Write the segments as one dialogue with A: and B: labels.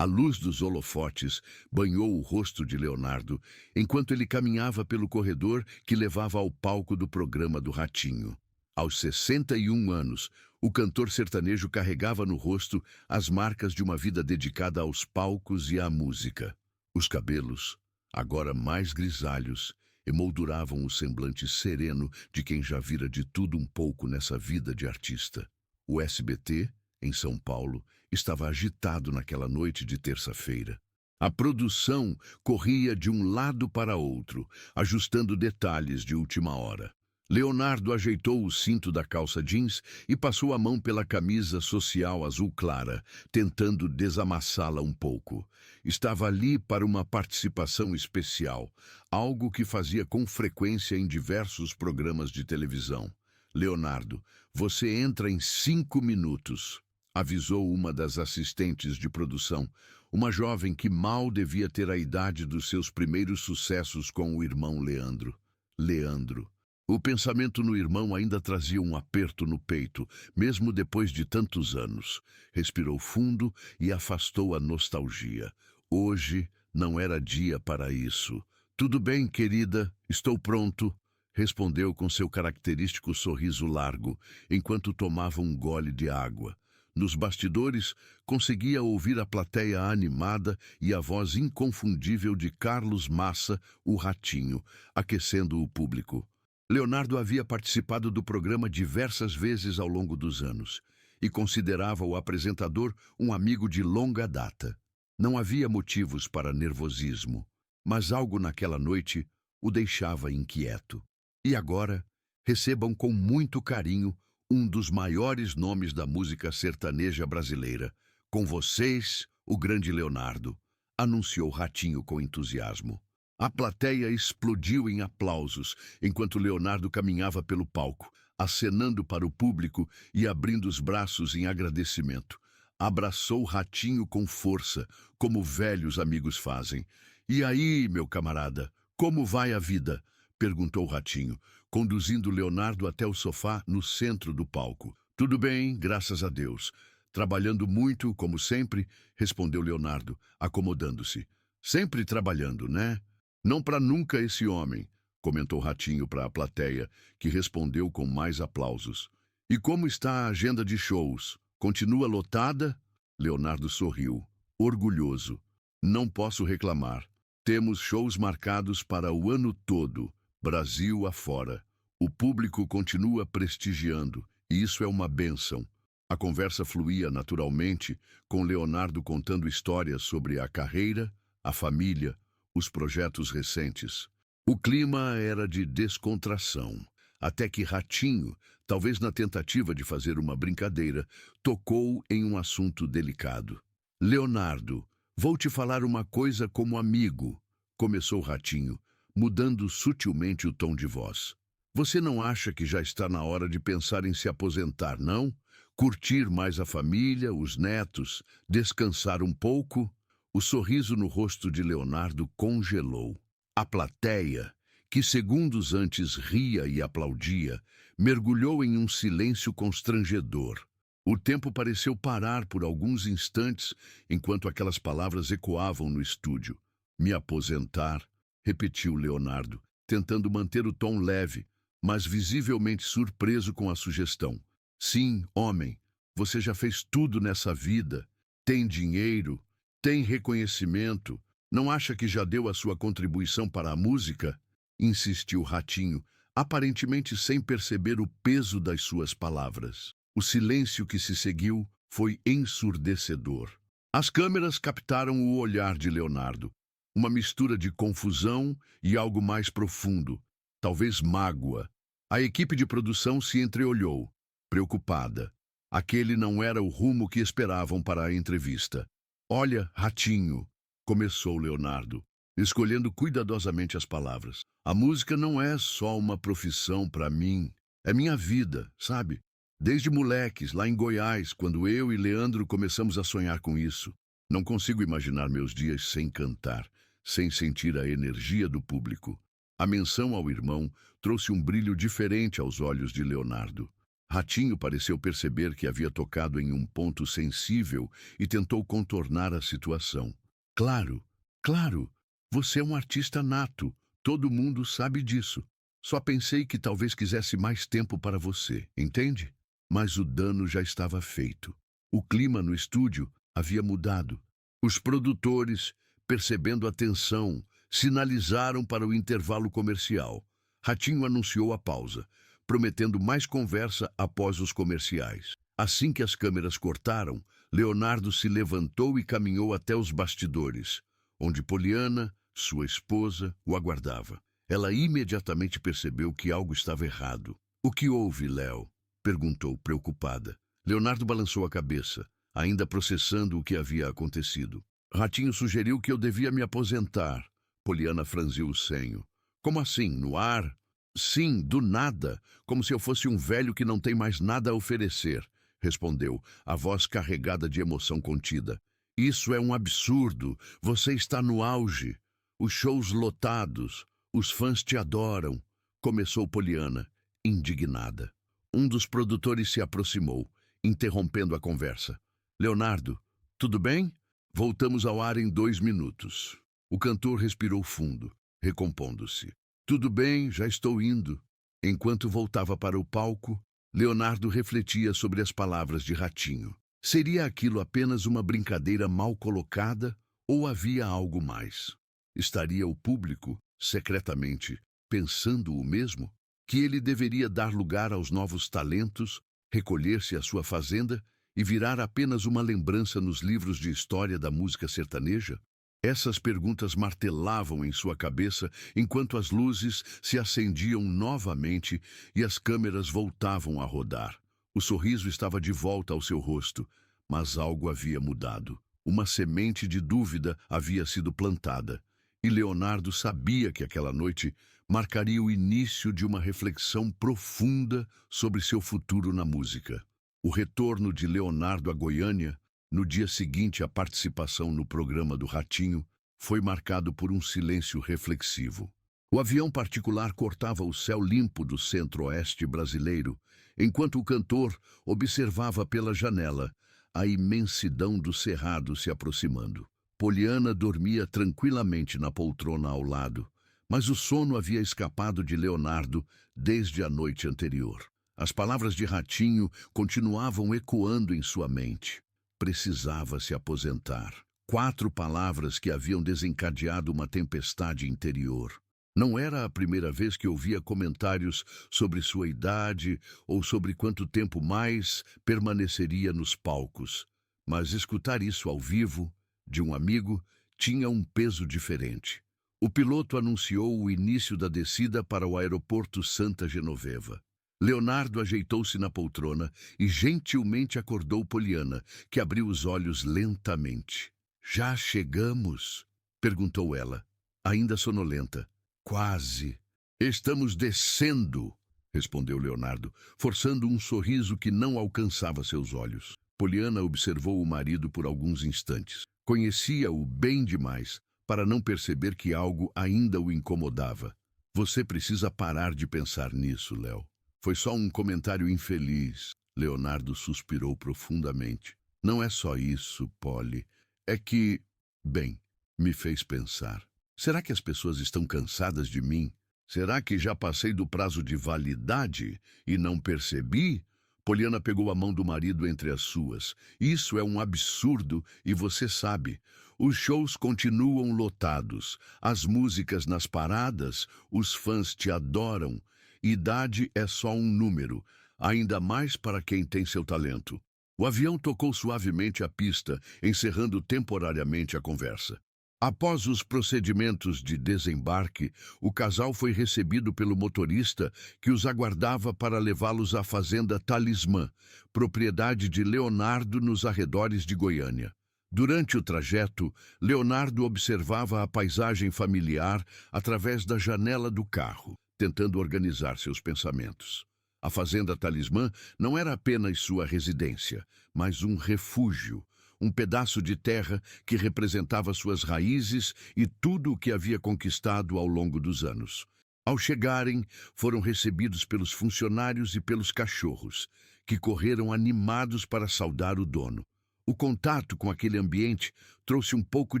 A: A luz dos holofotes banhou o rosto de Leonardo enquanto ele caminhava pelo corredor que levava ao palco do programa do Ratinho. Aos 61 anos, o cantor sertanejo carregava no rosto as marcas de uma vida dedicada aos palcos e à música. Os cabelos, agora mais grisalhos, emolduravam o semblante sereno de quem já vira de tudo um pouco nessa vida de artista. O SBT, em São Paulo, estava agitado naquela noite de terça-feira. A produção corria de um lado para outro, ajustando detalhes de última hora. Leonardo ajeitou o cinto da calça jeans e passou a mão pela camisa social azul clara, tentando desamassá-la um pouco. Estava ali para uma participação especial, algo que fazia com frequência em diversos programas de televisão. Leonardo, você entra em 5 minutos, avisou uma das assistentes de produção, uma jovem que mal devia ter a idade dos seus primeiros sucessos com o irmão Leandro. Leandro. O pensamento no irmão ainda trazia um aperto no peito, mesmo depois de tantos anos. Respirou fundo e afastou a nostalgia. Hoje não era dia para isso. Tudo bem, querida, estou pronto, respondeu com seu característico sorriso largo, enquanto tomava um gole de água. Nos bastidores, conseguia ouvir a plateia animada e a voz inconfundível de Carlos Massa, o Ratinho, aquecendo o público. Leonardo havia participado do programa diversas vezes ao longo dos anos e considerava o apresentador um amigo de longa data. Não havia motivos para nervosismo, mas algo naquela noite o deixava inquieto. E agora, recebam com muito carinho um dos maiores nomes da música sertaneja brasileira. Com vocês, o grande Leonardo, anunciou Ratinho com entusiasmo. A plateia explodiu em aplausos enquanto Leonardo caminhava pelo palco, acenando para o público e abrindo os braços em agradecimento. Abraçou Ratinho com força, como velhos amigos fazem. "E aí, meu camarada, como vai a vida?" perguntou Ratinho, conduzindo Leonardo até o sofá no centro do palco. "Tudo bem, graças a Deus. Trabalhando muito, como sempre", respondeu Leonardo, acomodando-se. "Sempre trabalhando, né? Não para nunca esse homem", comentou Ratinho para a plateia, que respondeu com mais aplausos. "E como está a agenda de shows? Continua lotada?" Leonardo sorriu, orgulhoso. "Não posso reclamar. Temos shows marcados para o ano todo, Brasil afora. O público continua prestigiando, e isso é uma bênção." A conversa fluía naturalmente, com Leonardo contando histórias sobre a carreira, a família, os projetos recentes. O clima era de descontração, até que Ratinho, talvez na tentativa de fazer uma brincadeira, tocou em um assunto delicado. "Leonardo, vou te falar uma coisa como amigo", começou Ratinho, mudando sutilmente o tom de voz. "Você não acha que já está na hora de pensar em se aposentar, não? Curtir mais a família, os netos, descansar um pouco?" O sorriso no rosto de Leonardo congelou. A plateia, que segundos antes ria e aplaudia, mergulhou em um silêncio constrangedor. O tempo pareceu parar por alguns instantes enquanto aquelas palavras ecoavam no estúdio. "Me aposentar", repetiu Leonardo, tentando manter o tom leve, mas visivelmente surpreso com a sugestão. "Sim, homem, você já fez tudo nessa vida. Tem dinheiro, tem reconhecimento. Não acha que já deu a sua contribuição para a música?" insistiu Ratinho, aparentemente sem perceber o peso das suas palavras. O silêncio que se seguiu foi ensurdecedor. As câmeras captaram o olhar de Leonardo, uma mistura de confusão e algo mais profundo, talvez mágoa. A equipe de produção se entreolhou, preocupada. Aquele não era o rumo que esperavam para a entrevista. "Olha, Ratinho", começou Leonardo, escolhendo cuidadosamente as palavras. "A música não é só uma profissão para mim. É minha vida, sabe? Desde moleques, lá em Goiás, quando eu e Leandro começamos a sonhar com isso. Não consigo imaginar meus dias sem cantar, sem sentir a energia do público." A menção ao irmão trouxe um brilho diferente aos olhos de Leonardo. Ratinho pareceu perceber que havia tocado em um ponto sensível e tentou contornar a situação. Claro, claro, você é um artista nato. Todo mundo sabe disso. Só pensei que talvez quisesse mais tempo para você, entende? Mas o dano já estava feito. O clima no estúdio havia mudado. Os produtores, percebendo a tensão, sinalizaram para o intervalo comercial. Ratinho anunciou a pausa, prometendo mais conversa após os comerciais. Assim que as câmeras cortaram, Leonardo se levantou e caminhou até os bastidores, onde Poliana, sua esposa, o aguardava. Ela imediatamente percebeu que algo estava errado. "O que houve, Léo?" perguntou, preocupada. Leonardo balançou a cabeça, ainda processando o que havia acontecido. "Ratinho sugeriu que eu devia me aposentar." Poliana franziu o senho. "Como assim? No ar?" "Sim, do nada, como se eu fosse um velho que não tem mais nada a oferecer", respondeu, a voz carregada de emoção contida. "Isso é um absurdo. Você está no auge. Os shows lotados. Os fãs te adoram", começou Poliana, indignada. Um dos produtores se aproximou, interrompendo a conversa. "Leonardo, tudo bem? Voltamos ao ar em 2 minutos." O cantor respirou fundo, recompondo-se. "Tudo bem, já estou indo." Enquanto voltava para o palco, Leonardo refletia sobre as palavras de Ratinho. Seria aquilo apenas uma brincadeira mal colocada ou havia algo mais? Estaria o público, secretamente, pensando o mesmo? Que ele deveria dar lugar aos novos talentos, recolher-se à sua fazenda e virar apenas uma lembrança nos livros de história da música sertaneja? Essas perguntas martelavam em sua cabeça enquanto as luzes se acendiam novamente e as câmeras voltavam a rodar. O sorriso estava de volta ao seu rosto, mas algo havia mudado. Uma semente de dúvida havia sido plantada, e Leonardo sabia que aquela noite marcaria o início de uma reflexão profunda sobre seu futuro na música. O retorno de Leonardo a Goiânia, no dia seguinte à participação no programa do Ratinho, foi marcado por um silêncio reflexivo. O avião particular cortava o céu limpo do centro-oeste brasileiro, enquanto o cantor observava pela janela a imensidão do cerrado se aproximando. Poliana dormia tranquilamente na poltrona ao lado, mas o sono havia escapado de Leonardo desde a noite anterior. As palavras de Ratinho continuavam ecoando em sua mente. Precisava se aposentar. 4 palavras que haviam desencadeado uma tempestade interior. Não era a primeira vez que ouvia comentários sobre sua idade ou sobre quanto tempo mais permaneceria nos palcos. Mas escutar isso ao vivo, de um amigo, tinha um peso diferente. O piloto anunciou o início da descida para o aeroporto Santa Genoveva. Leonardo ajeitou-se na poltrona e gentilmente acordou Poliana, que abriu os olhos lentamente. "Já chegamos?" perguntou ela, ainda sonolenta. "Quase." "Estamos descendo", respondeu Leonardo, forçando um sorriso que não alcançava seus olhos. Poliana observou o marido por alguns instantes. Conhecia-o bem demais para não perceber que algo ainda o incomodava. "Você precisa parar de pensar nisso, Léo. Foi só um comentário infeliz." Leonardo suspirou profundamente. "Não é só isso, Polly. É que, bem, me fez pensar. Será que as pessoas estão cansadas de mim? Será que já passei do prazo de validade e não percebi?" Poliana pegou a mão do marido entre as suas. "Isso é um absurdo e você sabe. Os shows continuam lotados, as músicas nas paradas, os fãs te adoram. Idade é só um número, ainda mais para quem tem seu talento." O avião tocou suavemente a pista, encerrando temporariamente a conversa. Após os procedimentos de desembarque, o casal foi recebido pelo motorista que os aguardava para levá-los à fazenda Talismã, propriedade de Leonardo nos arredores de Goiânia. Durante o trajeto, Leonardo observava a paisagem familiar através da janela do carro, tentando organizar seus pensamentos. A fazenda Talismã não era apenas sua residência, mas um refúgio, um pedaço de terra que representava suas raízes e tudo o que havia conquistado ao longo dos anos. Ao chegarem, foram recebidos pelos funcionários e pelos cachorros, que correram animados para saudar o dono. O contato com aquele ambiente trouxe um pouco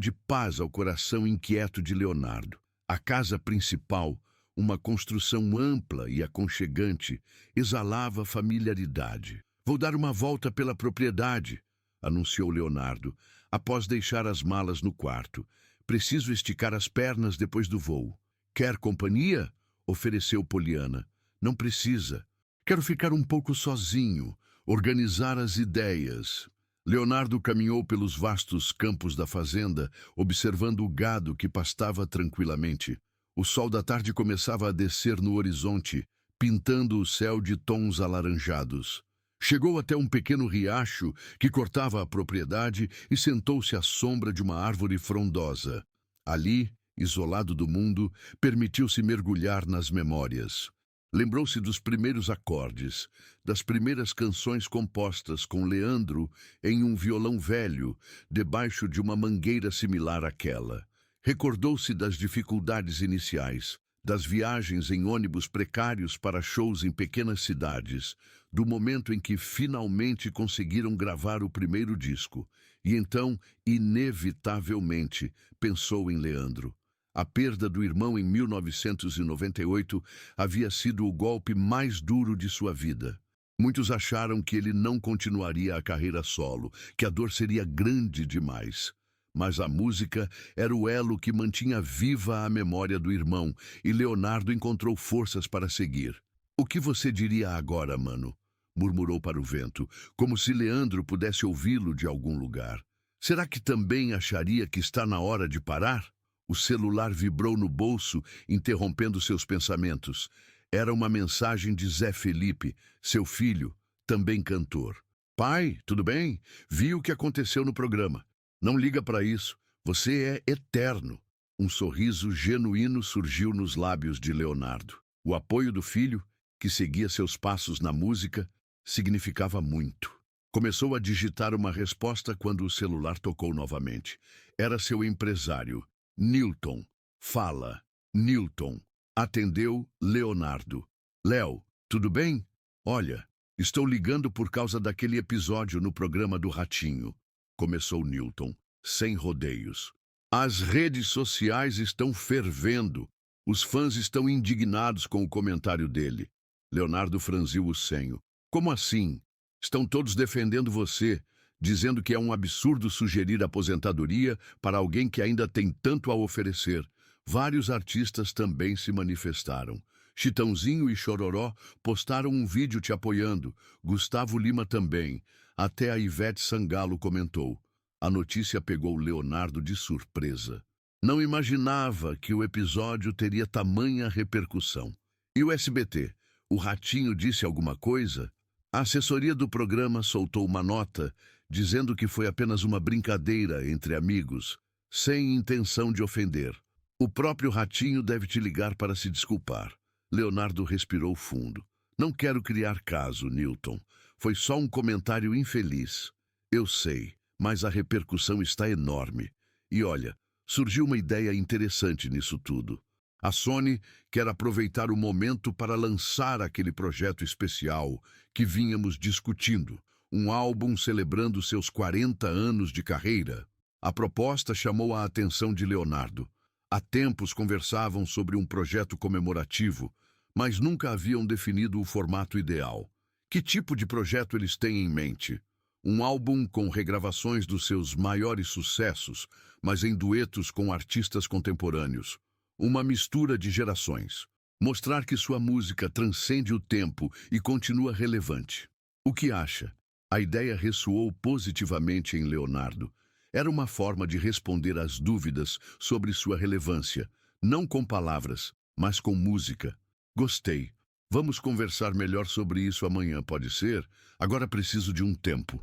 A: de paz ao coração inquieto de Leonardo. A casa principal, uma construção ampla e aconchegante, exalava familiaridade. "Vou dar uma volta pela propriedade", anunciou Leonardo, após deixar as malas no quarto. "Preciso esticar as pernas depois do voo." "Quer companhia?" ofereceu Poliana. "Não precisa. Quero ficar um pouco sozinho, organizar as ideias." Leonardo caminhou pelos vastos campos da fazenda, observando o gado que pastava tranquilamente. O sol da tarde começava a descer no horizonte, pintando o céu de tons alaranjados. Chegou até um pequeno riacho que cortava a propriedade e sentou-se à sombra de uma árvore frondosa. Ali, isolado do mundo, permitiu-se mergulhar nas memórias. Lembrou-se dos primeiros acordes, das primeiras canções compostas com Leandro em um violão velho, debaixo de uma mangueira similar àquela. Recordou-se das dificuldades iniciais, das viagens em ônibus precários para shows em pequenas cidades, do momento em que finalmente conseguiram gravar o primeiro disco. E então, inevitavelmente, pensou em Leandro. A perda do irmão em 1998 havia sido o golpe mais duro de sua vida. Muitos acharam que ele não continuaria a carreira solo, que a dor seria grande demais. Mas a música era o elo que mantinha viva a memória do irmão, e Leonardo encontrou forças para seguir. "O que você diria agora, mano?" murmurou para o vento, como se Leandro pudesse ouvi-lo de algum lugar. "Será que também acharia que está na hora de parar?" O celular vibrou no bolso, interrompendo seus pensamentos. Era uma mensagem de Zé Felipe, seu filho, também cantor. "Pai, tudo bem? Vi o que aconteceu no programa. Não liga para isso. Você é eterno." Um sorriso genuíno surgiu nos lábios de Leonardo. O apoio do filho, que seguia seus passos na música, significava muito. Começou a digitar uma resposta quando o celular tocou novamente. Era seu empresário. "Newton, fala." Newton. Atendeu Leonardo. "Léo, tudo bem? Olha, estou ligando por causa daquele episódio no programa do Ratinho." Começou Newton, sem rodeios. "As redes sociais estão fervendo. Os fãs estão indignados com o comentário dele." Leonardo franziu o senho. "Como assim? Estão todos defendendo você, dizendo que é um absurdo sugerir aposentadoria para alguém que ainda tem tanto a oferecer." Vários artistas também se manifestaram. Chitãozinho e Chororó postaram um vídeo te apoiando. Gustavo Lima também. Até a Ivete Sangalo comentou. A notícia pegou Leonardo de surpresa. Não imaginava que o episódio teria tamanha repercussão. E o SBT? O Ratinho disse alguma coisa? A assessoria do programa soltou uma nota dizendo que foi apenas uma brincadeira entre amigos, sem intenção de ofender. "O próprio Ratinho deve te ligar para se desculpar." Leonardo respirou fundo. "Não quero criar caso, Newton. Foi só um comentário infeliz." "Eu sei, mas a repercussão está enorme. E olha, surgiu uma ideia interessante nisso tudo. A Sony quer aproveitar o momento para lançar aquele projeto especial que vínhamos discutindo, um álbum celebrando seus 40 anos de carreira." A proposta chamou a atenção de Leonardo. Há tempos conversavam sobre um projeto comemorativo, mas nunca haviam definido o formato ideal. Que tipo de projeto eles têm em mente? Um álbum com regravações dos seus maiores sucessos, mas em duetos com artistas contemporâneos. Uma mistura de gerações. Mostrar que sua música transcende o tempo e continua relevante. O que acha? A ideia ressoou positivamente em Leonardo. Era uma forma de responder às dúvidas sobre sua relevância, não com palavras, mas com música. "Gostei. Vamos conversar melhor sobre isso amanhã, pode ser? Agora preciso de um tempo."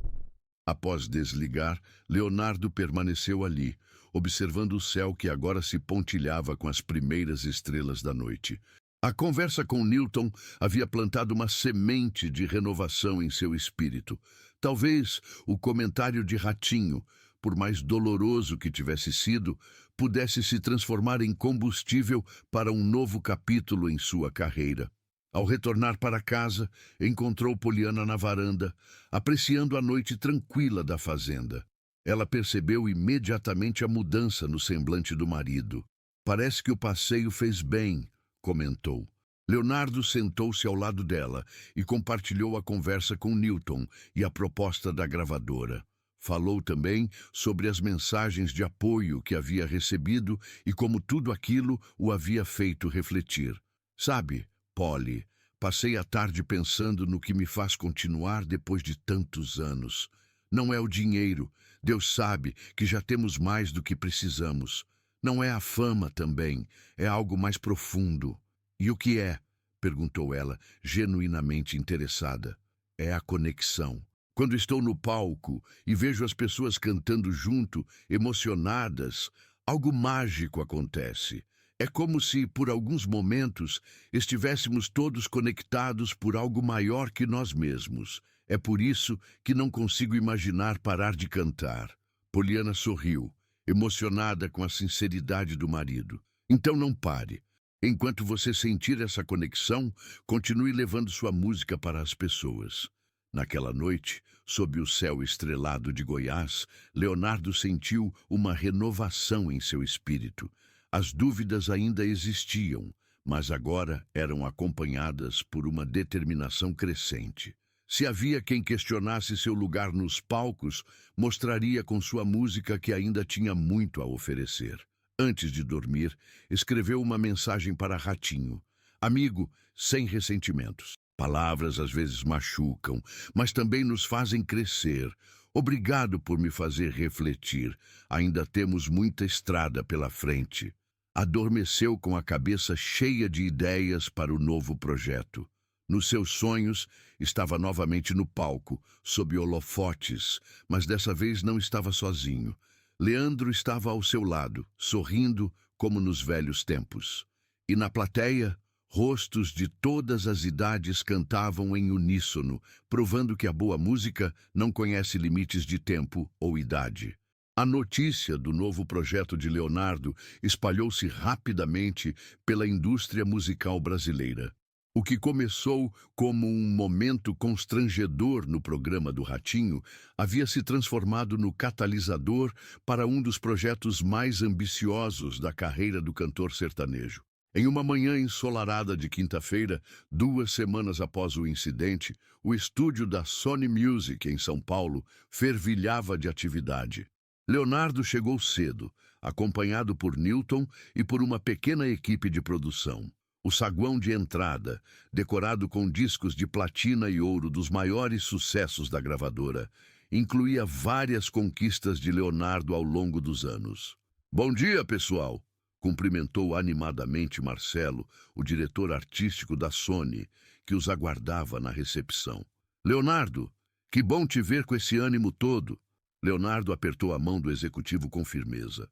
A: Após desligar, Leonardo permaneceu ali, observando o céu que agora se pontilhava com as primeiras estrelas da noite. A conversa com Newton havia plantado uma semente de renovação em seu espírito. Talvez o comentário de Ratinho por mais doloroso que tivesse sido, pudesse se transformar em combustível para um novo capítulo em sua carreira. Ao retornar para casa, encontrou Poliana na varanda, apreciando a noite tranquila da fazenda. Ela percebeu imediatamente a mudança no semblante do marido. Parece que o passeio fez bem, comentou. Leonardo sentou-se ao lado dela e compartilhou a conversa com Newton e a proposta da gravadora. Falou também sobre as mensagens de apoio que havia recebido e como tudo aquilo o havia feito refletir. Sabe, Polly, passei a tarde pensando no que me faz continuar depois de tantos anos. Não é o dinheiro. Deus sabe que já temos mais do que precisamos. Não é a fama também, é algo mais profundo. E o que é? Perguntou ela, genuinamente interessada. É a conexão. Quando estou no palco e vejo as pessoas cantando junto, emocionadas, algo mágico acontece. É como se, por alguns momentos, estivéssemos todos conectados por algo maior que nós mesmos. É por isso que não consigo imaginar parar de cantar. Poliana sorriu, emocionada com a sinceridade do marido. Então não pare. Enquanto você sentir essa conexão, continue levando sua música para as pessoas. Naquela noite, sob o céu estrelado de Goiás, Leonardo sentiu uma renovação em seu espírito. As dúvidas ainda existiam, mas agora eram acompanhadas por uma determinação crescente. Se havia quem questionasse seu lugar nos palcos, mostraria com sua música que ainda tinha muito a oferecer. Antes de dormir, escreveu uma mensagem para Ratinho. Amigo, sem ressentimentos. Palavras às vezes machucam, mas também nos fazem crescer. Obrigado por me fazer refletir. Ainda temos muita estrada pela frente. Adormeceu com a cabeça cheia de ideias para o novo projeto. Nos seus sonhos, estava novamente no palco, sob holofotes, mas dessa vez não estava sozinho. Leandro estava ao seu lado, sorrindo como nos velhos tempos. E na plateia, rostos de todas as idades cantavam em uníssono, provando que a boa música não conhece limites de tempo ou idade. A notícia do novo projeto de Leonardo espalhou-se rapidamente pela indústria musical brasileira. O que começou como um momento constrangedor no programa do Ratinho havia se transformado no catalisador para um dos projetos mais ambiciosos da carreira do cantor sertanejo. Em uma manhã ensolarada de quinta-feira, 2 semanas após o incidente, o estúdio da Sony Music, em São Paulo, fervilhava de atividade. Leonardo chegou cedo, acompanhado por Newton e por uma pequena equipe de produção. O saguão de entrada, decorado com discos de platina e ouro dos maiores sucessos da gravadora, incluía várias conquistas de Leonardo ao longo dos anos. Bom dia, pessoal! Cumprimentou animadamente Marcelo, o diretor artístico da Sony, que os aguardava na recepção. Leonardo, que bom te ver com esse ânimo todo. Leonardo apertou a mão do executivo com firmeza.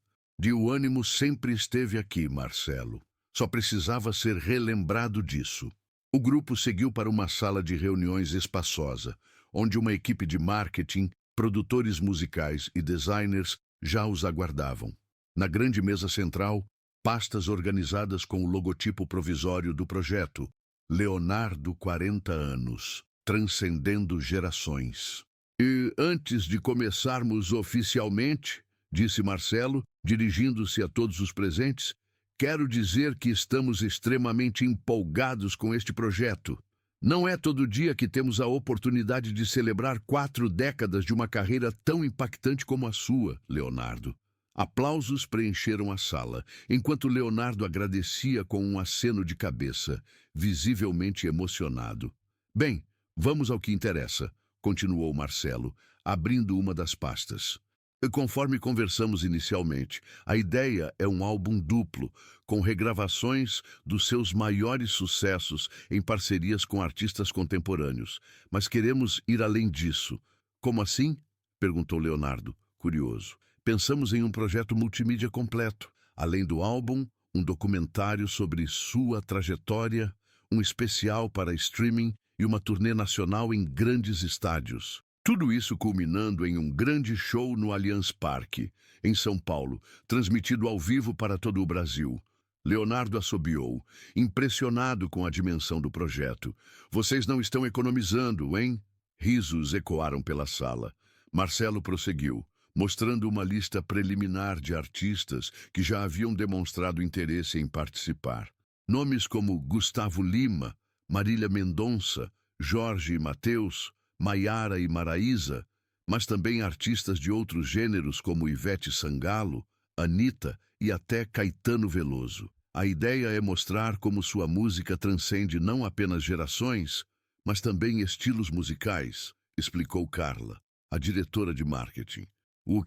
A: O ânimo sempre esteve aqui, Marcelo. Só precisava ser relembrado disso. O grupo seguiu para uma sala de reuniões espaçosa, onde uma equipe de marketing, produtores musicais e designers já os aguardavam. Na grande mesa central, pastas organizadas com o logotipo provisório do projeto, Leonardo 40 anos, transcendendo gerações. E antes de começarmos oficialmente, disse Marcelo, dirigindo-se a todos os presentes, quero dizer que estamos extremamente empolgados com este projeto. Não é todo dia que temos a oportunidade de celebrar 4 décadas de uma carreira tão impactante como a sua, Leonardo. Aplausos preencheram a sala, enquanto Leonardo agradecia com um aceno de cabeça, visivelmente emocionado. Bem, vamos ao que interessa, continuou Marcelo, abrindo uma das pastas. Conforme conversamos inicialmente, a ideia é um álbum duplo, com regravações dos seus maiores sucessos em parcerias com artistas contemporâneos. Mas queremos ir além disso. Como assim? Perguntou Leonardo, curioso. Pensamos em um projeto multimídia completo. Além do álbum, um documentário sobre sua trajetória, um especial para streaming e uma turnê nacional em grandes estádios. Tudo isso culminando em um grande show no Allianz Parque, em São Paulo, transmitido ao vivo para todo o Brasil. Leonardo assobiou, impressionado com a dimensão do projeto. Vocês não estão economizando, hein? Risos ecoaram pela sala. Marcelo prosseguiu, mostrando uma lista preliminar de artistas que já haviam demonstrado interesse em participar. Nomes como Gustavo Lima, Marília Mendonça, Jorge e Mateus, Maiara e Maraísa, mas também artistas de outros gêneros como Ivete Sangalo, Anitta e até Caetano Veloso. A ideia é mostrar como sua música transcende não apenas gerações, mas também estilos musicais, explicou Carla, a diretora de marketing.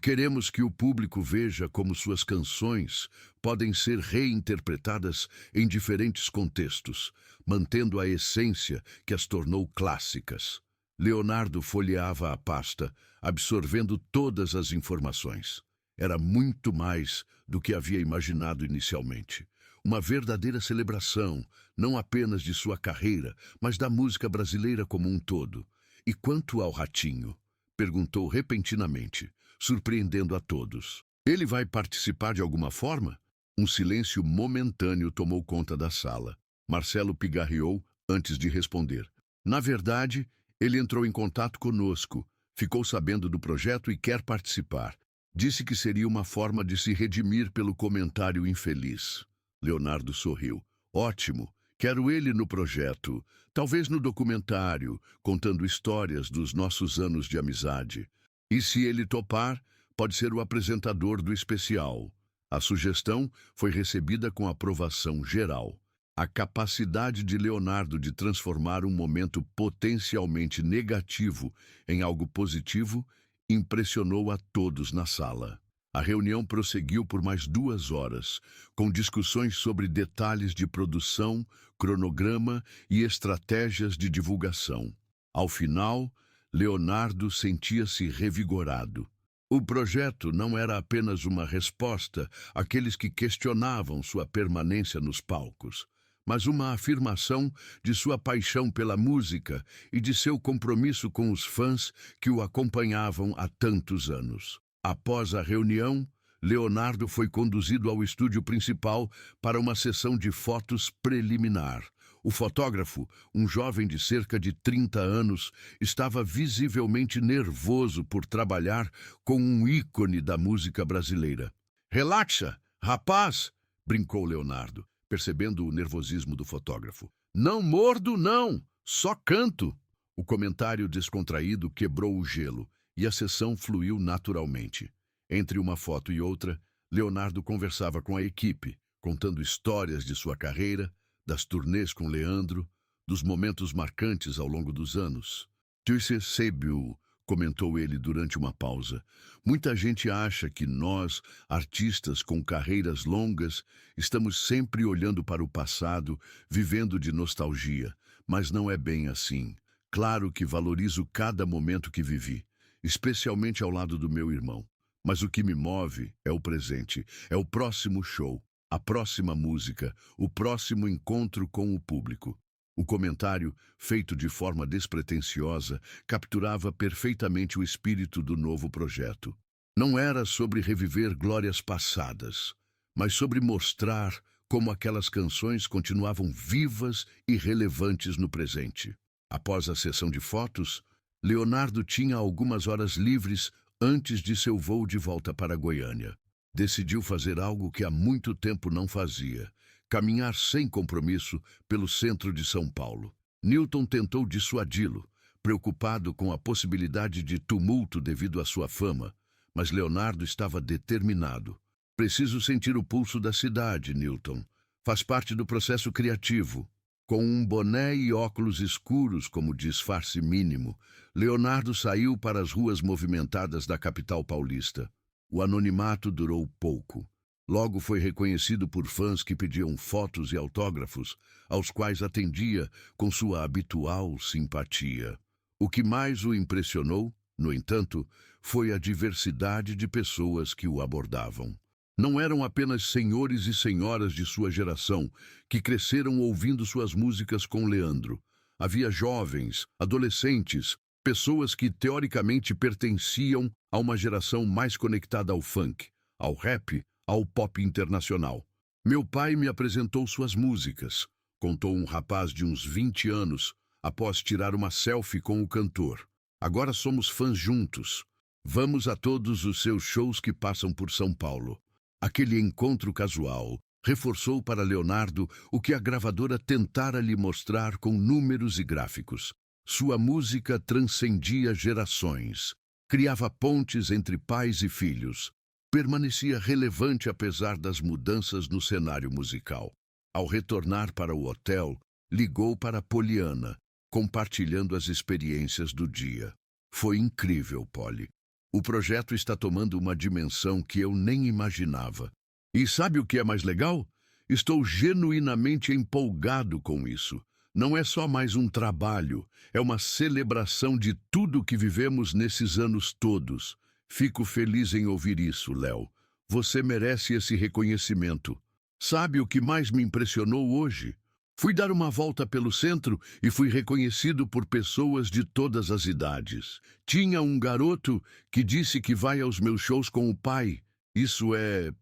A: Queremos que o público veja como suas canções podem ser reinterpretadas em diferentes contextos, mantendo a essência que as tornou clássicas. Leonardo folheava a pasta, absorvendo todas as informações. Era muito mais do que havia imaginado inicialmente. Uma verdadeira celebração, não apenas de sua carreira, mas da música brasileira como um todo. E quanto ao Ratinho? Perguntou repentinamente, surpreendendo a todos. Ele vai participar de alguma forma? Um silêncio momentâneo tomou conta da sala. Marcelo pigarreou antes de responder. Na verdade, ele entrou em contato conosco, ficou sabendo do projeto e quer participar. Disse que seria uma forma de se redimir pelo comentário infeliz. Leonardo sorriu. Ótimo, quero ele no projeto, talvez no documentário, contando histórias dos nossos anos de amizade. E se ele topar, pode ser o apresentador do especial. A sugestão foi recebida com aprovação geral. A capacidade de Leonardo de transformar um momento potencialmente negativo em algo positivo impressionou a todos na sala. A reunião prosseguiu por mais 2 horas, com discussões sobre detalhes de produção, cronograma e estratégias de divulgação. Ao final, Leonardo sentia-se revigorado. O projeto não era apenas uma resposta àqueles que questionavam sua permanência nos palcos, mas uma afirmação de sua paixão pela música e de seu compromisso com os fãs que o acompanhavam há tantos anos. Após a reunião, Leonardo foi conduzido ao estúdio principal para uma sessão de fotos preliminar. O fotógrafo, um jovem de cerca de 30 anos, estava visivelmente nervoso por trabalhar com um ícone da música brasileira. "Relaxa, rapaz!" brincou Leonardo, percebendo o nervosismo do fotógrafo. "Não mordo, não! Só canto!" O comentário descontraído quebrou o gelo e a sessão fluiu naturalmente. Entre uma foto e outra, Leonardo conversava com a equipe, contando histórias de sua carreira, das turnês com Leandro, dos momentos marcantes ao longo dos anos. "Tu percebeu", comentou ele durante uma pausa. "Muita gente acha que nós, artistas com carreiras longas, estamos sempre olhando para o passado, vivendo de nostalgia. Mas não é bem assim. Claro que valorizo cada momento que vivi, especialmente ao lado do meu irmão. Mas o que me move é o presente, é o próximo show, a próxima música, o próximo encontro com o público." O comentário, feito de forma despretensiosa, capturava perfeitamente o espírito do novo projeto. Não era sobre reviver glórias passadas, mas sobre mostrar como aquelas canções continuavam vivas e relevantes no presente. Após a sessão de fotos, Leonardo tinha algumas horas livres antes de seu voo de volta para Goiânia. Decidiu fazer algo que há muito tempo não fazia: caminhar sem compromisso pelo centro de São Paulo. Newton tentou dissuadi-lo, preocupado com a possibilidade de tumulto devido à sua fama, mas Leonardo estava determinado. "Preciso sentir o pulso da cidade, Newton. Faz parte do processo criativo." Com um boné e óculos escuros como disfarce mínimo, Leonardo saiu para as ruas movimentadas da capital paulista. O anonimato durou pouco. Logo foi reconhecido por fãs que pediam fotos e autógrafos, aos quais atendia com sua habitual simpatia. O que mais o impressionou, no entanto, foi a diversidade de pessoas que o abordavam. Não eram apenas senhores e senhoras de sua geração que cresceram ouvindo suas músicas com Leandro. Havia jovens, adolescentes, Pessoas que teoricamente pertenciam a uma geração mais conectada ao funk, ao rap, ao pop internacional. Meu pai me apresentou suas músicas, contou um rapaz de uns 20 anos, após tirar uma selfie com o cantor. Agora somos fãs juntos. Vamos a todos os seus shows que passam por São Paulo. Aquele encontro casual reforçou para Leonardo o que a gravadora tentara lhe mostrar com números e gráficos. Sua música transcendia gerações, criava pontes entre pais e filhos, permanecia relevante apesar das mudanças no cenário musical. Ao retornar para o hotel, ligou para Poliana, compartilhando as experiências do dia. Foi incrível, Polly. O projeto está tomando uma dimensão que eu nem imaginava. E sabe o que é mais legal? Estou genuinamente empolgado com isso. Não é só mais um trabalho, é uma celebração de tudo que vivemos nesses anos todos. Fico feliz em ouvir isso, Léo. Você merece esse reconhecimento. Sabe o que mais me impressionou hoje? Fui dar uma volta pelo centro e fui reconhecido por pessoas de todas as idades. Tinha um garoto que disse que vai aos meus shows com o pai. Isso é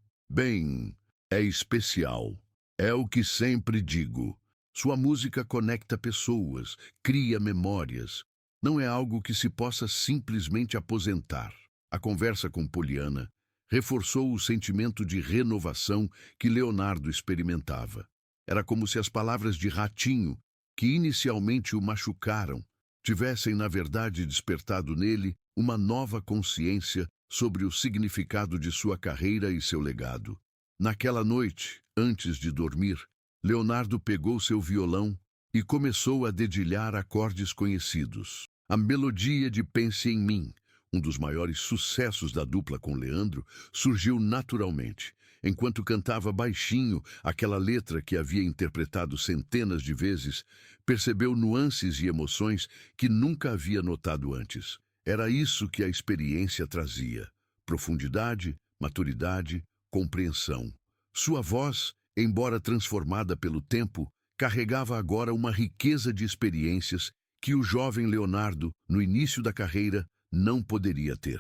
A: especial. É o que sempre digo. Sua música conecta pessoas, cria memórias. Não é algo que se possa simplesmente aposentar. A conversa com Poliana reforçou o sentimento de renovação que Leonardo experimentava. Era como se as palavras de Ratinho, que inicialmente o machucaram, tivessem, na verdade, despertado nele uma nova consciência sobre o significado de sua carreira e seu legado. Naquela noite, antes de dormir, Leonardo pegou seu violão e começou a dedilhar acordes conhecidos. A melodia de Pense em Mim, um dos maiores sucessos da dupla com Leandro, surgiu naturalmente, enquanto cantava baixinho aquela letra que havia interpretado centenas de vezes, percebeu nuances e emoções que nunca havia notado antes. Era isso que a experiência trazia: profundidade, maturidade, compreensão. Sua voz, embora transformada pelo tempo, carregava agora uma riqueza de experiências que o jovem Leonardo, no início da carreira, não poderia ter.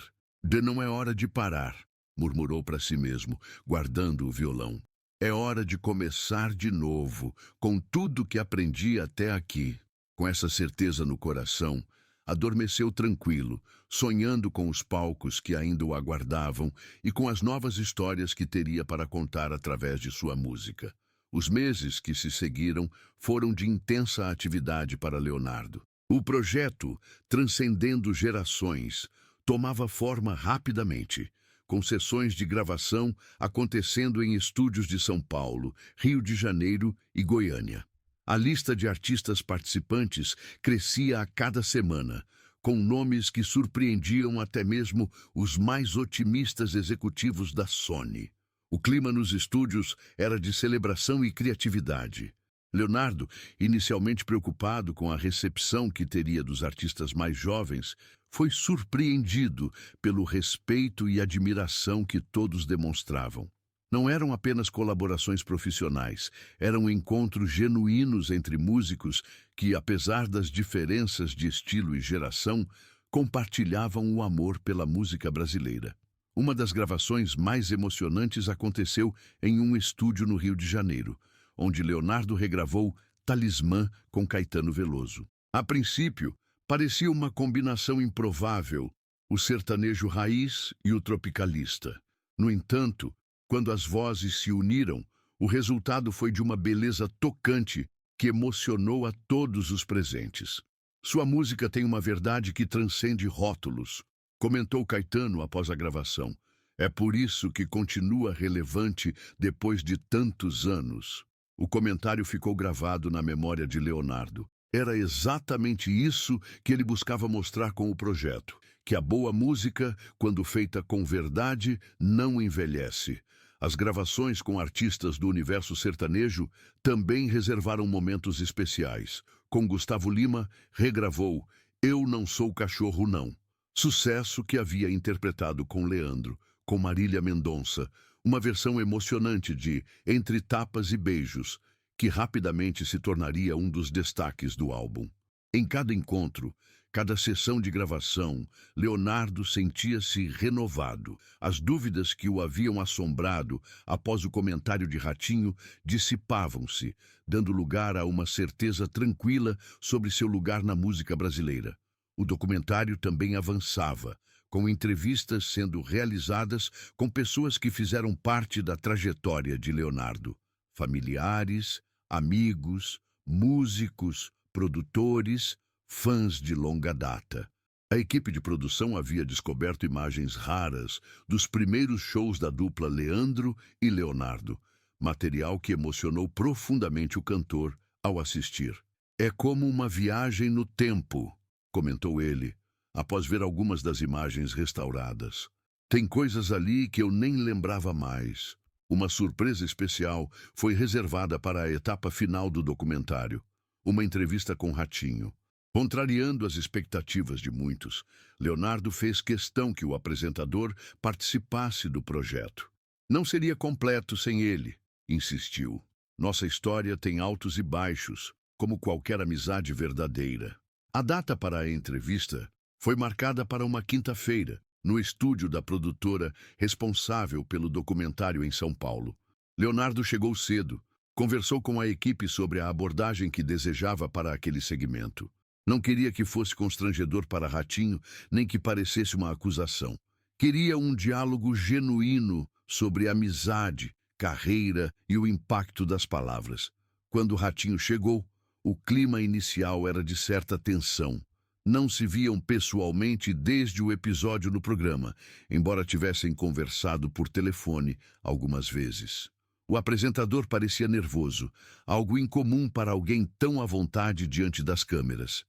A: Não é hora de parar, murmurou para si mesmo, guardando o violão. É hora de começar de novo, com tudo que aprendi até aqui. Com essa certeza no coração, adormeceu tranquilo, sonhando com os palcos que ainda o aguardavam e com as novas histórias que teria para contar através de sua música. Os meses que se seguiram foram de intensa atividade para Leonardo. O projeto, transcendendo gerações, tomava forma rapidamente, com sessões de gravação acontecendo em estúdios de São Paulo, Rio de Janeiro e Goiânia. A lista de artistas participantes crescia a cada semana, com nomes que surpreendiam até mesmo os mais otimistas executivos da Sony. O clima nos estúdios era de celebração e criatividade. Leonardo, inicialmente preocupado com a recepção que teria dos artistas mais jovens, foi surpreendido pelo respeito e admiração que todos demonstravam. Não eram apenas colaborações profissionais, eram encontros genuínos entre músicos que, apesar das diferenças de estilo e geração, compartilhavam o amor pela música brasileira. Uma das gravações mais emocionantes aconteceu em um estúdio no Rio de Janeiro, onde Leonardo regravou Talismã com Caetano Veloso. A princípio, parecia uma combinação improvável, o sertanejo raiz e o tropicalista. No entanto, quando as vozes se uniram, o resultado foi de uma beleza tocante que emocionou a todos os presentes. Sua música tem uma verdade que transcende rótulos, comentou Caetano após a gravação. É por isso que continua relevante depois de tantos anos. O comentário ficou gravado na memória de Leonardo. Era exatamente isso que ele buscava mostrar com o projeto, que a boa música, quando feita com verdade, não envelhece. As gravações com artistas do universo sertanejo também reservaram momentos especiais. Com Gustavo Lima, regravou Eu Não Sou Cachorro Não, sucesso que havia interpretado com Leandro, com Marília Mendonça, uma versão emocionante de Entre Tapas e Beijos, que rapidamente se tornaria um dos destaques do álbum. Em cada encontro, Cada sessão de gravação, Leonardo sentia-se renovado. As dúvidas que o haviam assombrado após o comentário de Ratinho dissipavam-se, dando lugar a uma certeza tranquila sobre seu lugar na música brasileira. O documentário também avançava, com entrevistas sendo realizadas com pessoas que fizeram parte da trajetória de Leonardo. Familiares, amigos, músicos, produtores, fãs de longa data. A equipe de produção havia descoberto imagens raras dos primeiros shows da dupla Leandro e Leonardo, material que emocionou profundamente o cantor ao assistir. "É como uma viagem no tempo", comentou ele, após ver algumas das imagens restauradas. "Tem coisas ali que eu nem lembrava mais." Uma surpresa especial foi reservada para a etapa final do documentário, uma entrevista com Ratinho. Contrariando as expectativas de muitos, Leonardo fez questão que o apresentador participasse do projeto. "Não seria completo sem ele", insistiu. "Nossa história tem altos e baixos, como qualquer amizade verdadeira." A data para a entrevista foi marcada para uma quinta-feira, no estúdio da produtora responsável pelo documentário em São Paulo. Leonardo chegou cedo, conversou com a equipe sobre a abordagem que desejava para aquele segmento. Não queria que fosse constrangedor para Ratinho, nem que parecesse uma acusação. Queria um diálogo genuíno sobre amizade, carreira e o impacto das palavras. Quando Ratinho chegou, o clima inicial era de certa tensão. Não se viam pessoalmente desde o episódio no programa, embora tivessem conversado por telefone algumas vezes. O apresentador parecia nervoso, algo incomum para alguém tão à vontade diante das câmeras.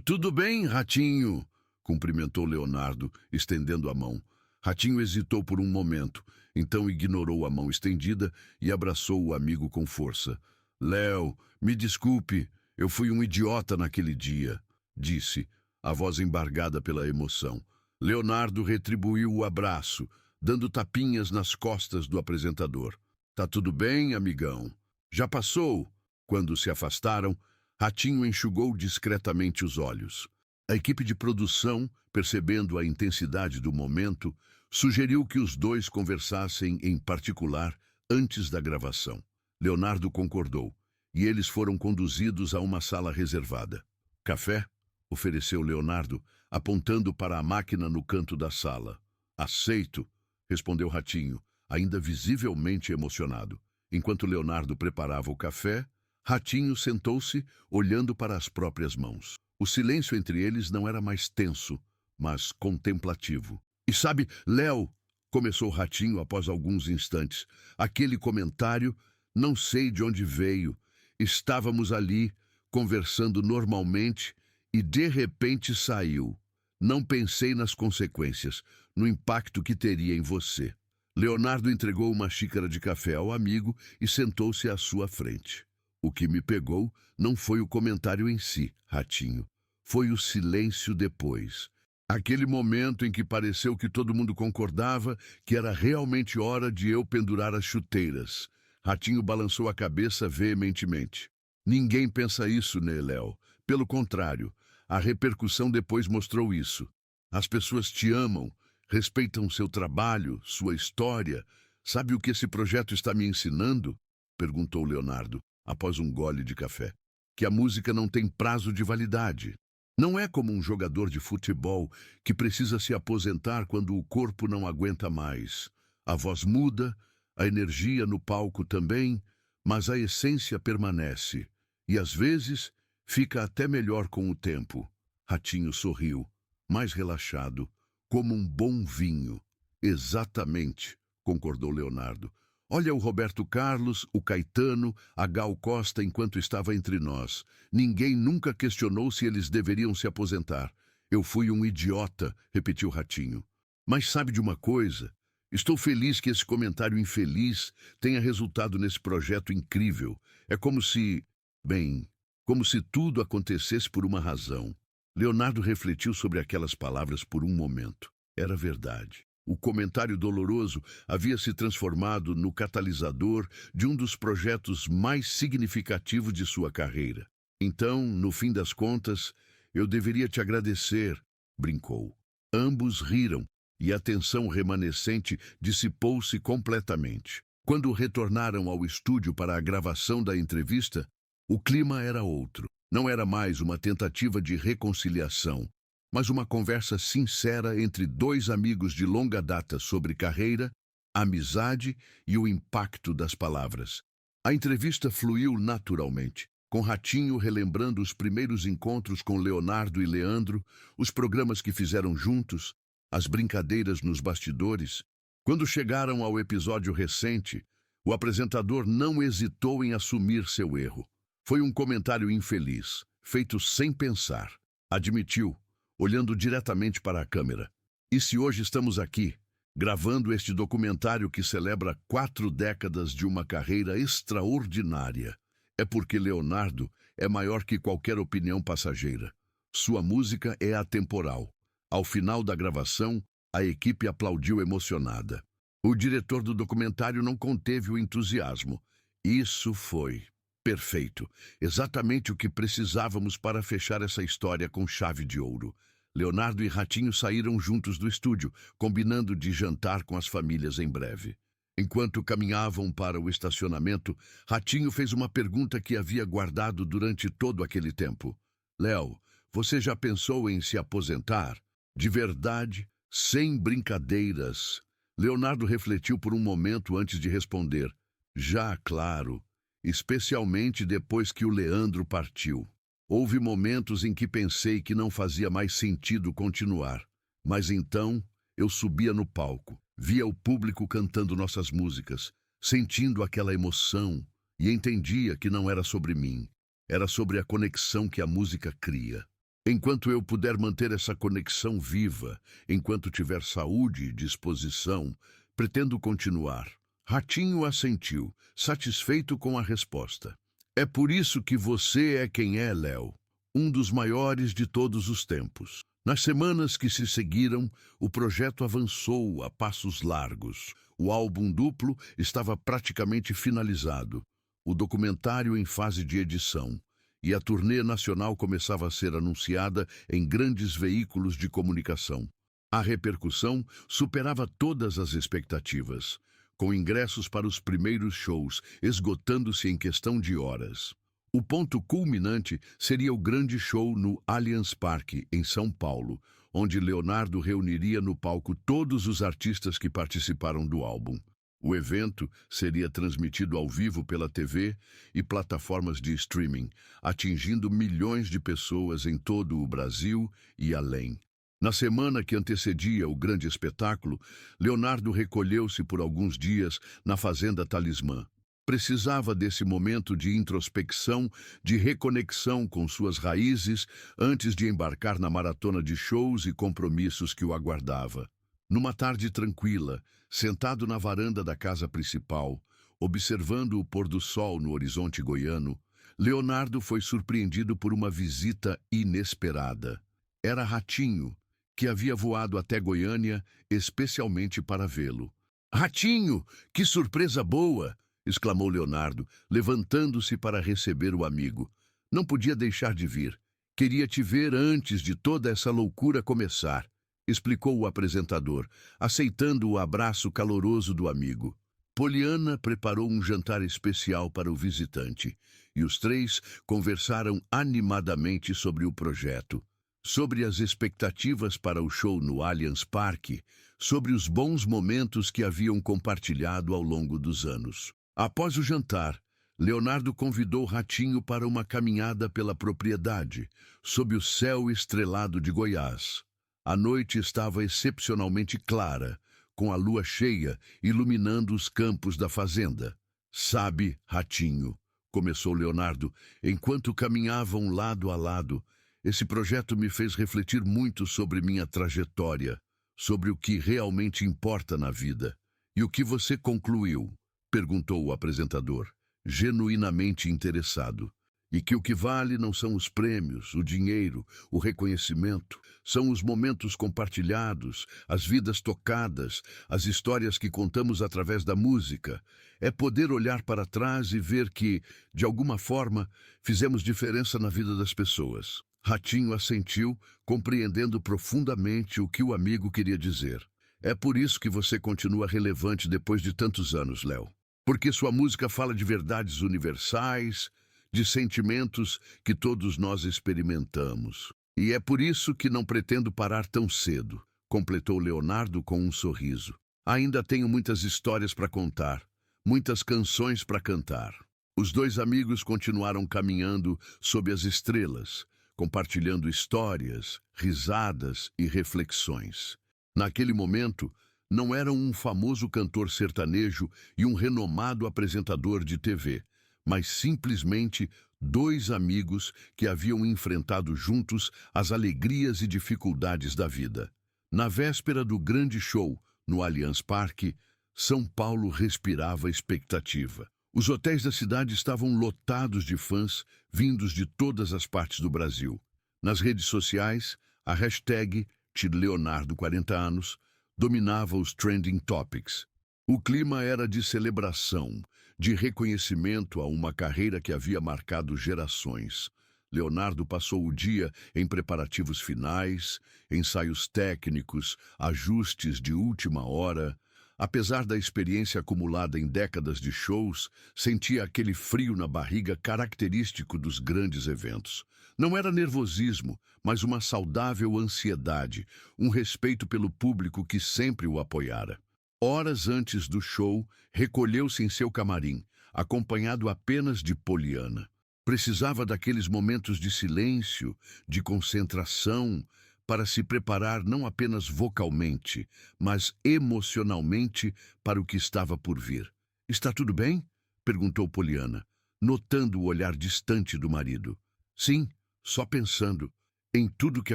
A: Tudo bem, Ratinho?" cumprimentou Leonardo, estendendo a mão. Ratinho hesitou por um momento, então ignorou a mão estendida e abraçou o amigo com força. "Léo, me desculpe, eu fui um idiota naquele dia", disse, a voz embargada pela emoção. Leonardo retribuiu o abraço, dando tapinhas nas costas do apresentador. "Tá tudo bem, amigão? Já passou?" Quando se afastaram, Ratinho enxugou discretamente os olhos. A equipe de produção, percebendo a intensidade do momento, sugeriu que os dois conversassem em particular antes da gravação. Leonardo concordou, e eles foram conduzidos a uma sala reservada. "Café?" ofereceu Leonardo, apontando para a máquina no canto da sala. "Aceito", respondeu Ratinho, ainda visivelmente emocionado. Enquanto Leonardo preparava o café, Ratinho sentou-se, olhando para as próprias mãos. O silêncio entre eles não era mais tenso, mas contemplativo. "E sabe, Léo", começou Ratinho após alguns instantes, "aquele comentário, não sei de onde veio. Estávamos ali, conversando normalmente, e de repente saiu. Não pensei nas consequências, no impacto que teria em você." Leonardo entregou uma xícara de café ao amigo e sentou-se à sua frente. "O que me pegou não foi o comentário em si, Ratinho. Foi o silêncio depois. Aquele momento em que pareceu que todo mundo concordava que era realmente hora de eu pendurar as chuteiras." Ratinho balançou a cabeça veementemente. "Ninguém pensa isso, né, Léo? Pelo contrário, a repercussão depois mostrou isso. As pessoas te amam, respeitam seu trabalho, sua história. Sabe o que esse projeto está me ensinando?" perguntou Leonardo, após um gole de café. "Que a música não tem prazo de validade. Não é como um jogador de futebol que precisa se aposentar quando o corpo não aguenta mais. A voz muda, a energia no palco também, mas a essência permanece. E às vezes fica até melhor com o tempo." Ratinho sorriu, mais relaxado, como um bom vinho. "Exatamente", concordou Leonardo. "Olha o Roberto Carlos, o Caetano, a Gal Costa enquanto estava entre nós. Ninguém nunca questionou se eles deveriam se aposentar. Eu fui um idiota", repetiu Ratinho. "Mas sabe de uma coisa? Estou feliz que esse comentário infeliz tenha resultado nesse projeto incrível. É como se, bem, como se tudo acontecesse por uma razão." Leonardo refletiu sobre aquelas palavras por um momento. Era verdade. O comentário doloroso havia se transformado no catalisador de um dos projetos mais significativos de sua carreira. Então, no fim das contas, Eu deveria te agradecer, brincou. Ambos riram e a tensão remanescente dissipou-se completamente. Quando retornaram ao estúdio para a gravação da entrevista, o clima era outro. Não era mais uma tentativa de reconciliação, mas uma conversa sincera entre dois amigos de longa data sobre carreira, amizade e o impacto das palavras. A entrevista fluiu naturalmente, com Ratinho relembrando os primeiros encontros com Leonardo e Leandro, os programas que fizeram juntos, as brincadeiras nos bastidores. Quando chegaram ao episódio recente, o apresentador não hesitou em assumir seu erro. Foi um comentário infeliz, feito sem pensar. Admitiu, olhando diretamente para a câmera. E se hoje estamos aqui, gravando este documentário que celebra 4 décadas de uma carreira extraordinária, é porque Leonardo é maior que qualquer opinião passageira. Sua música é atemporal. Ao final da gravação, a equipe aplaudiu emocionada. O diretor do documentário não conteve o entusiasmo. Isso foi perfeito. Exatamente o que precisávamos para fechar essa história com chave de ouro. Leonardo e Ratinho saíram juntos do estúdio, combinando de jantar com as famílias em breve. Enquanto caminhavam para o estacionamento, Ratinho fez uma pergunta que havia guardado durante todo aquele tempo. Léo, você já pensou em se aposentar? De verdade, sem brincadeiras. Leonardo refletiu por um momento antes de responder. Já, claro. Especialmente depois que o Leandro partiu. Houve momentos em que pensei que não fazia mais sentido continuar. Mas então, eu subia no palco, via o público cantando nossas músicas, sentindo aquela emoção, e entendia que não era sobre mim. Era sobre a conexão que a música cria. Enquanto eu puder manter essa conexão viva, enquanto tiver saúde e disposição, pretendo continuar. Ratinho assentiu, satisfeito com a resposta. É por isso que você é quem é, Léo, um dos maiores de todos os tempos. Nas semanas que se seguiram, o projeto avançou a passos largos. O álbum duplo estava praticamente finalizado, o documentário em fase de edição, e a turnê nacional começava a ser anunciada em grandes veículos de comunicação. A repercussão superava todas as expectativas, com ingressos para os primeiros shows esgotando-se em questão de horas. O ponto culminante seria o grande show no Allianz Parque, em São Paulo, onde Leonardo reuniria no palco todos os artistas que participaram do álbum. O evento seria transmitido ao vivo pela TV e plataformas de streaming, atingindo milhões de pessoas em todo o Brasil e além. Na semana que antecedia o grande espetáculo, Leonardo recolheu-se por alguns dias na Fazenda Talismã. Precisava desse momento de introspecção, de reconexão com suas raízes, antes de embarcar na maratona de shows e compromissos que o aguardava. Numa tarde tranquila, sentado na varanda da casa principal, observando o pôr do sol no horizonte goiano, Leonardo foi surpreendido por uma visita inesperada. Era Ratinho, que havia voado até Goiânia especialmente para vê-lo. "Ratinho, que surpresa boa!" exclamou Leonardo, levantando-se para receber o amigo. "Não podia deixar de vir. Queria te ver antes de toda essa loucura começar", explicou o apresentador, aceitando o abraço caloroso do amigo. Poliana preparou um jantar especial para o visitante, e os três conversaram animadamente sobre o projeto, sobre as expectativas para o show no Allianz Parque, sobre os bons momentos que haviam compartilhado ao longo dos anos. Após o jantar, Leonardo convidou Ratinho para uma caminhada pela propriedade, sob o céu estrelado de Goiás. A noite estava excepcionalmente clara, com a lua cheia iluminando os campos da fazenda. "Sabe, Ratinho", começou Leonardo, enquanto caminhavam lado a lado, "esse projeto me fez refletir muito sobre minha trajetória, sobre o que realmente importa na vida." "E o que você concluiu?", perguntou o apresentador, genuinamente interessado. "E que o que vale não são os prêmios, o dinheiro, o reconhecimento, são os momentos compartilhados, as vidas tocadas, as histórias que contamos através da música. É poder olhar para trás e ver que, de alguma forma, fizemos diferença na vida das pessoas." Ratinho assentiu, compreendendo profundamente o que o amigo queria dizer. É por isso que você continua relevante depois de tantos anos, Léo. Porque sua música fala de verdades universais, de sentimentos que todos nós experimentamos. E é por isso que não pretendo parar tão cedo, completou Leonardo com um sorriso. Ainda tenho muitas histórias para contar, muitas canções para cantar. Os dois amigos continuaram caminhando sob as estrelas, compartilhando histórias, risadas e reflexões. Naquele momento, não eram um famoso cantor sertanejo e um renomado apresentador de TV, mas simplesmente dois amigos que haviam enfrentado juntos as alegrias e dificuldades da vida. Na véspera do grande show, no Allianz Parque, São Paulo respirava expectativa. Os hotéis da cidade estavam lotados de fãs vindos de todas as partes do Brasil. Nas redes sociais, a hashtag #Leonardo 40 anos dominava os trending topics. O clima era de celebração, de reconhecimento a uma carreira que havia marcado gerações. Leonardo passou o dia em preparativos finais, ensaios técnicos, ajustes de última hora. Apesar da experiência acumulada em décadas de shows, sentia aquele frio na barriga característico dos grandes eventos. Não era nervosismo, mas uma saudável ansiedade, um respeito pelo público que sempre o apoiara. Horas antes do show, recolheu-se em seu camarim, acompanhado apenas de Poliana. Precisava daqueles momentos de silêncio, de concentração, para se preparar não apenas vocalmente, mas emocionalmente para o que estava por vir. "Está tudo bem?" perguntou Poliana, notando o olhar distante do marido. "Sim, só pensando em tudo o que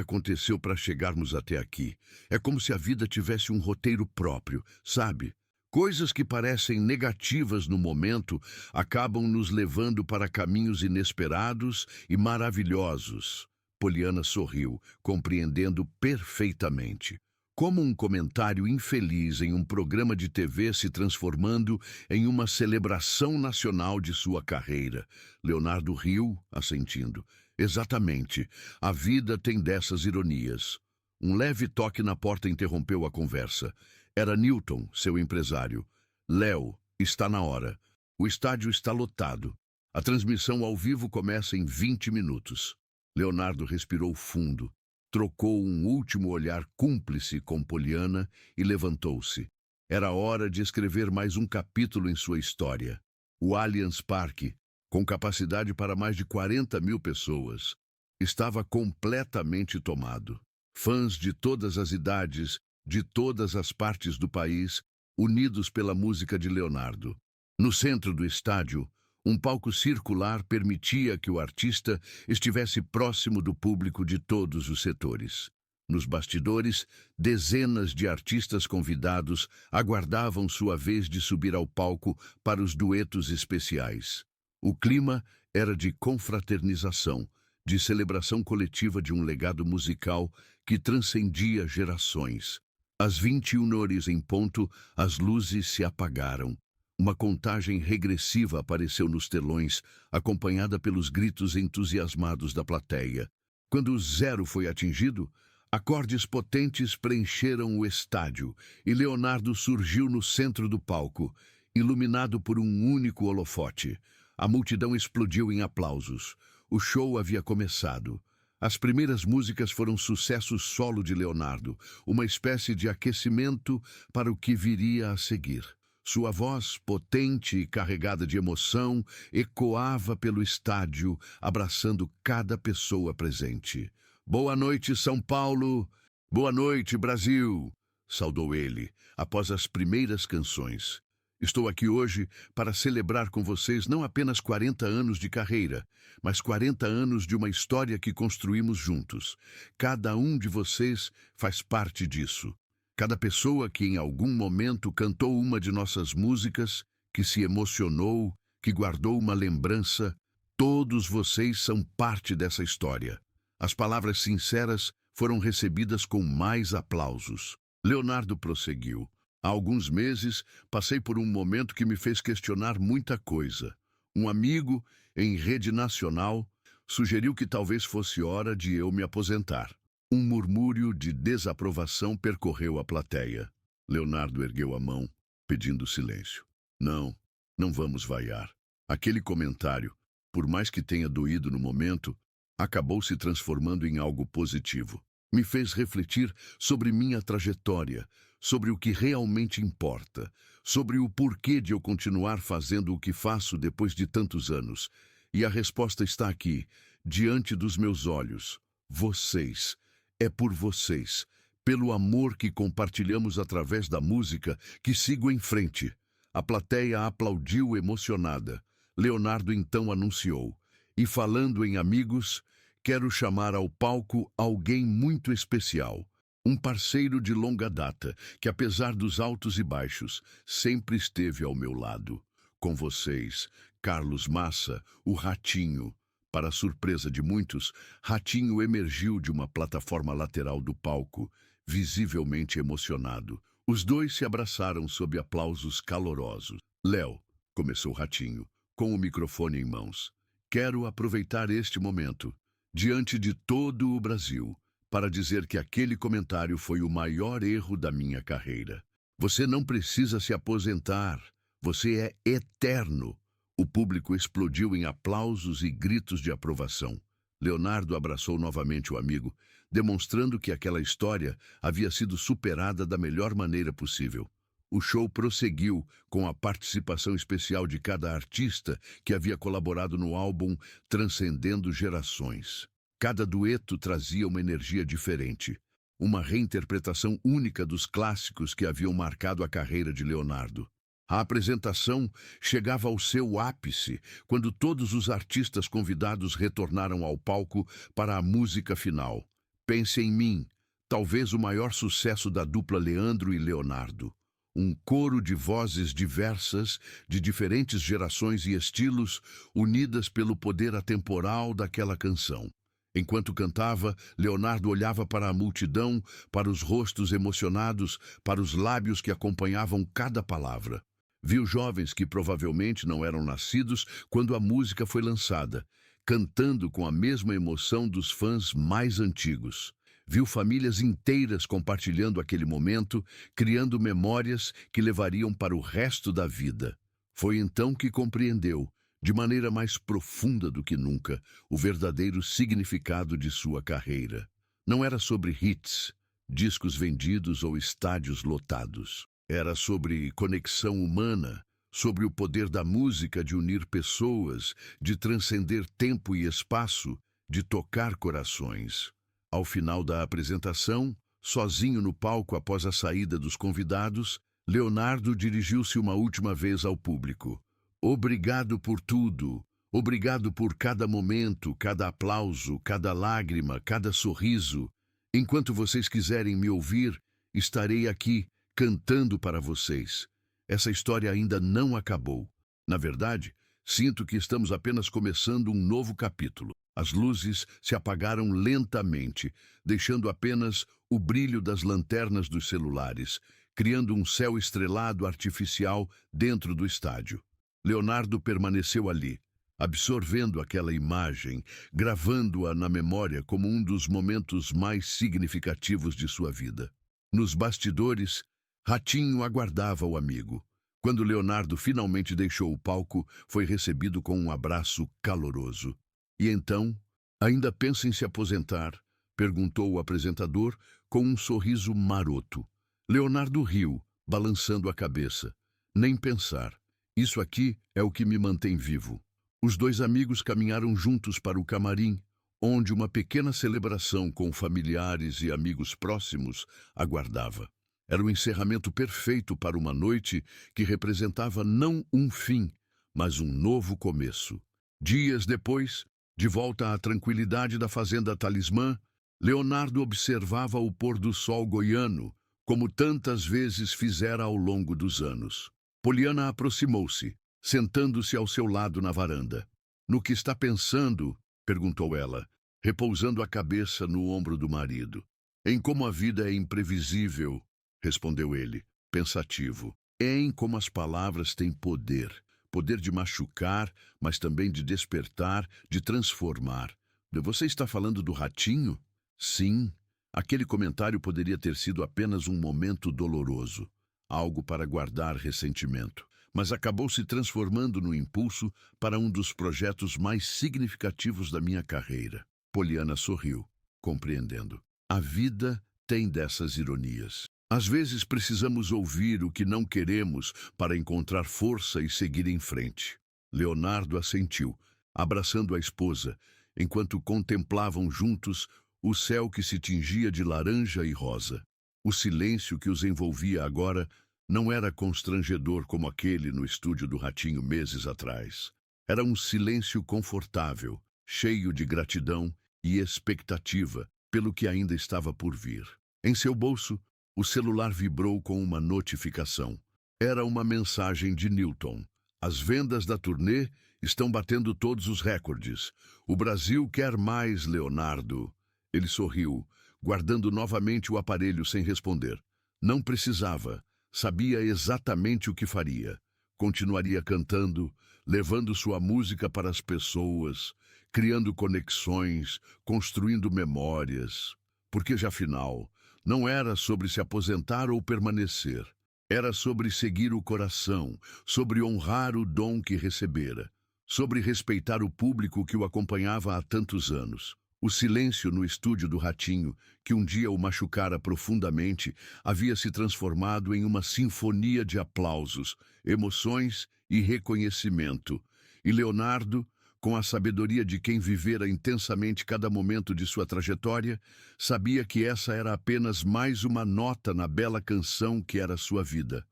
A: aconteceu para chegarmos até aqui. É como se a vida tivesse um roteiro próprio, sabe? Coisas que parecem negativas no momento acabam nos levando para caminhos inesperados e maravilhosos." Poliana sorriu, compreendendo perfeitamente. Como um comentário infeliz em um programa de TV se transformando em uma celebração nacional de sua carreira. Leonardo riu, assentindo. "Exatamente. A vida tem dessas ironias." Um leve toque na porta interrompeu a conversa. Era Newton, seu empresário. "Léo, está na hora. O estádio está lotado. A transmissão ao vivo começa em 20 minutos. Leonardo respirou fundo, trocou um último olhar cúmplice com Poliana e levantou-se. Era hora de escrever mais um capítulo em sua história. O Allianz Parque, com capacidade para mais de 40.000 pessoas, estava completamente tomado. Fãs de todas as idades, de todas as partes do país, unidos pela música de Leonardo. No centro do estádio, um palco circular permitia que o artista estivesse próximo do público de todos os setores. Nos bastidores, dezenas de artistas convidados aguardavam sua vez de subir ao palco para os duetos especiais. O clima era de confraternização, de celebração coletiva de um legado musical que transcendia gerações. Às 21h em ponto, as luzes se apagaram. Uma contagem regressiva apareceu nos telões, acompanhada pelos gritos entusiasmados da plateia. Quando o zero foi atingido, acordes potentes preencheram o estádio e Leonardo surgiu no centro do palco, iluminado por um único holofote. A multidão explodiu em aplausos. O show havia começado. As primeiras músicas foram sucesso solo de Leonardo, uma espécie de aquecimento para o que viria a seguir. Sua voz, potente e carregada de emoção, ecoava pelo estádio, abraçando cada pessoa presente. "Boa noite, São Paulo! Boa noite, Brasil!" saudou ele, após as primeiras canções. "Estou aqui hoje para celebrar com vocês não apenas 40 anos de carreira, mas 40 anos de uma história que construímos juntos. Cada um de vocês faz parte disso. Cada pessoa que em algum momento cantou uma de nossas músicas, que se emocionou, que guardou uma lembrança, todos vocês são parte dessa história." As palavras sinceras foram recebidas com mais aplausos. Leonardo prosseguiu. "Há alguns meses, passei por um momento que me fez questionar muita coisa. Um amigo, em rede nacional, Sugeriu que talvez fosse hora de eu me aposentar. Um murmúrio de desaprovação percorreu a plateia. Leonardo ergueu a mão, pedindo silêncio. Não, não vamos vaiar. Aquele comentário, por mais que tenha doído no momento, acabou se transformando em algo positivo. Me fez refletir sobre minha trajetória, sobre o que realmente importa, sobre o porquê de eu continuar fazendo o que faço depois de tantos anos. E a resposta está aqui, diante dos meus olhos. Vocês. É por vocês, pelo amor que compartilhamos através da música, que sigo em frente. A plateia aplaudiu emocionada. Leonardo então anunciou. E falando em amigos, quero chamar ao palco alguém muito especial. Um parceiro de longa data, que apesar dos altos e baixos, sempre esteve ao meu lado. Com vocês, Carlos Massa, o Ratinho. Para a surpresa de muitos, Ratinho emergiu de uma plataforma lateral do palco, visivelmente emocionado. Os dois se abraçaram sob aplausos calorosos. Léo, começou Ratinho, com o microfone em mãos. Quero aproveitar este momento, diante de todo o Brasil, para dizer que aquele comentário foi o maior erro da minha carreira. Você não precisa se aposentar. Você é eterno. O público explodiu em aplausos e gritos de aprovação. Leonardo abraçou novamente o amigo, demonstrando que aquela história havia sido superada da melhor maneira possível. O show prosseguiu com a participação especial de cada artista que havia colaborado no álbum Transcendendo Gerações. Cada dueto trazia uma energia diferente, uma reinterpretação única dos clássicos que haviam marcado a carreira de Leonardo. A apresentação chegava ao seu ápice quando todos os artistas convidados retornaram ao palco para a música final. Pense em Mim, talvez o maior sucesso da dupla Leandro e Leonardo. Um coro de vozes diversas, de diferentes gerações e estilos, unidas pelo poder atemporal daquela canção. Enquanto cantava, Leonardo olhava para a multidão, para os rostos emocionados, para os lábios que acompanhavam cada palavra. Viu jovens que provavelmente não eram nascidos quando a música foi lançada, cantando com a mesma emoção dos fãs mais antigos. Viu famílias inteiras compartilhando aquele momento, criando memórias que levariam para o resto da vida. Foi então que compreendeu, de maneira mais profunda do que nunca, o verdadeiro significado de sua carreira. Não era sobre hits, discos vendidos ou estádios lotados. Era sobre conexão humana, sobre o poder da música de unir pessoas, de transcender tempo e espaço, de tocar corações. Ao final da apresentação, sozinho no palco após a saída dos convidados, Leonardo dirigiu-se uma última vez ao público. Obrigado por tudo. Obrigado por cada momento, cada aplauso, cada lágrima, cada sorriso. Enquanto vocês quiserem me ouvir, estarei aqui, cantando para vocês. Essa história ainda não acabou. Na verdade, sinto que estamos apenas começando um novo capítulo. As luzes se apagaram lentamente, deixando apenas o brilho das lanternas dos celulares, criando um céu estrelado artificial dentro do estádio. Leonardo permaneceu ali, absorvendo aquela imagem, gravando-a na memória como um dos momentos mais significativos de sua vida. Nos bastidores, Ratinho aguardava o amigo. Quando Leonardo finalmente deixou o palco, foi recebido com um abraço caloroso. E então, ainda pensa em se aposentar? Perguntou o apresentador com um sorriso maroto. Leonardo riu, balançando a cabeça. Nem pensar. Isso aqui é o que me mantém vivo. Os dois amigos caminharam juntos para o camarim, onde uma pequena celebração com familiares e amigos próximos aguardava. Era o encerramento perfeito para uma noite que representava não um fim, mas um novo começo. Dias depois, de volta à tranquilidade da fazenda Talismã, Leonardo observava o pôr do sol goiano, como tantas vezes fizera ao longo dos anos. Poliana aproximou-se, sentando-se ao seu lado na varanda. "No que está pensando?" perguntou ela, repousando a cabeça no ombro do marido. "Em como a vida é imprevisível", respondeu ele, pensativo. "Em como as palavras têm poder. Poder de machucar, mas também de despertar, de transformar. Você está falando do ratinho? Sim. Aquele comentário poderia ter sido apenas um momento doloroso, algo para guardar ressentimento, mas acabou se transformando no impulso para um dos projetos mais significativos da minha carreira. Poliana sorriu, compreendendo. A vida tem dessas ironias. Às vezes precisamos ouvir o que não queremos para encontrar força e seguir em frente. Leonardo assentiu, abraçando a esposa, enquanto contemplavam juntos o céu que se tingia de laranja e rosa. O silêncio que os envolvia agora não era constrangedor como aquele no estúdio do Ratinho meses atrás. Era um silêncio confortável, cheio de gratidão e expectativa pelo que ainda estava por vir. Em seu bolso, o celular vibrou com uma notificação. Era uma mensagem de Newton. As vendas da turnê estão batendo todos os recordes. O Brasil quer mais, Leonardo. Ele sorriu, guardando novamente o aparelho sem responder. Não precisava. Sabia exatamente o que faria. Continuaria cantando, levando sua música para as pessoas, criando conexões, construindo memórias. Porque, já afinal, não era sobre se aposentar ou permanecer. Era sobre seguir o coração, sobre honrar o dom que recebera, sobre respeitar o público que o acompanhava há tantos anos. O silêncio no estúdio do Ratinho, que um dia o machucara profundamente, havia se transformado em uma sinfonia de aplausos, emoções e reconhecimento. E Leonardo, com a sabedoria de quem vivera intensamente cada momento de sua trajetória, sabia que essa era apenas mais uma nota na bela canção que era sua vida.